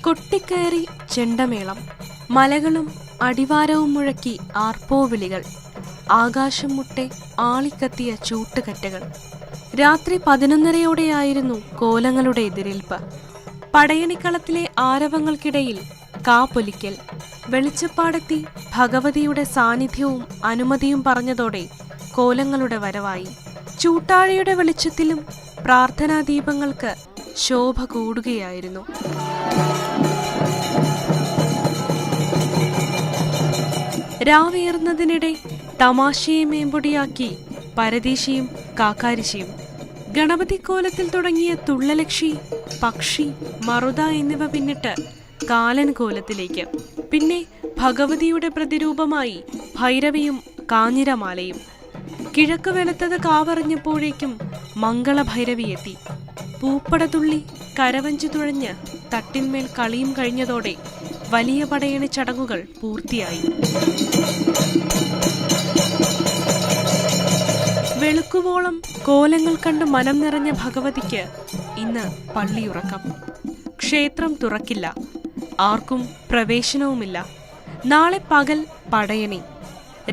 കൊട്ടിക്കയറി ചെണ്ടമേളം, മലകളും അടിവാരവും മുഴക്കി ആർപ്പോവിളികൾ, ആകാശം മുട്ടെ ആളിക്കത്തിയ ചൂട്ടുകറ്റകൾ. രാത്രി 11:30യോടെയായിരുന്നു കോലങ്ങളുടെ എതിരേൽപ്പ്. പടയണിക്കളത്തിലെ ആരവങ്ങൾക്കിടയിൽ കാപ്പൊലിക്കൽ. വെളിച്ചപ്പാടെത്തി ഭഗവതിയുടെ സാന്നിധ്യവും അനുമതിയും പറഞ്ഞതോടെ കോലങ്ങളുടെ വരവായി. ചൂട്ടാഴിയുടെ വെളിച്ചത്തിലും പ്രാർത്ഥനാദീപങ്ങൾക്ക് ശോഭ കൂടുകയായിരുന്നു. രാവേറുന്നതിനിടെ തമാശയെ മേമ്പൊടിയാക്കി പരദേശിയും കാക്കാരിശിയും. ഗണപതിക്കോലത്തിൽ തുടങ്ങിയ തുള്ളലക്ഷി, പക്ഷി, മറുത എന്നിവ പിന്നിട്ട് കാലൻ കോലത്തിലേക്ക്. പിന്നെ ഭഗവതിയുടെ പ്രതിരൂപമായി ഭൈരവിയും കാഞ്ഞിരമാലയും. കിഴക്ക് വെളുത്തത് കാവറിഞ്ഞപ്പോഴേക്കും മംഗളഭൈരവി എത്തി. പൂപ്പടതുള്ളി കരവഞ്ചി തുഴഞ്ഞ് തട്ടിന്മേൽ കളിയും കഴിഞ്ഞതോടെ വലിയ പടയണി ചടങ്ങുകൾ പൂർത്തിയായി. വെളുക്കുവോളം കോലങ്ങൾ കണ്ട് മനം നിറഞ്ഞ ഭഗവതിക്ക് ഇന്ന് പള്ളിയുറക്കം. ക്ഷേത്രം തുറക്കില്ല, ആർക്കും പ്രവേശനവുമില്ല. നാളെ പകൽ പടയണി.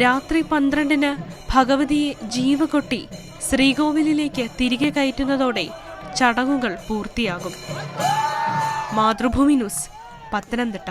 രാത്രി 12-ന് ഭഗവതിയെ ജീവകൊട്ടി ശ്രീകോവിലിലേക്ക് തിരികെ കയറ്റുന്നതോടെ ചടങ്ങുകൾ പൂർത്തിയാകും. മാതൃഭൂമി ന്യൂസ്, പത്തനംതിട്ട.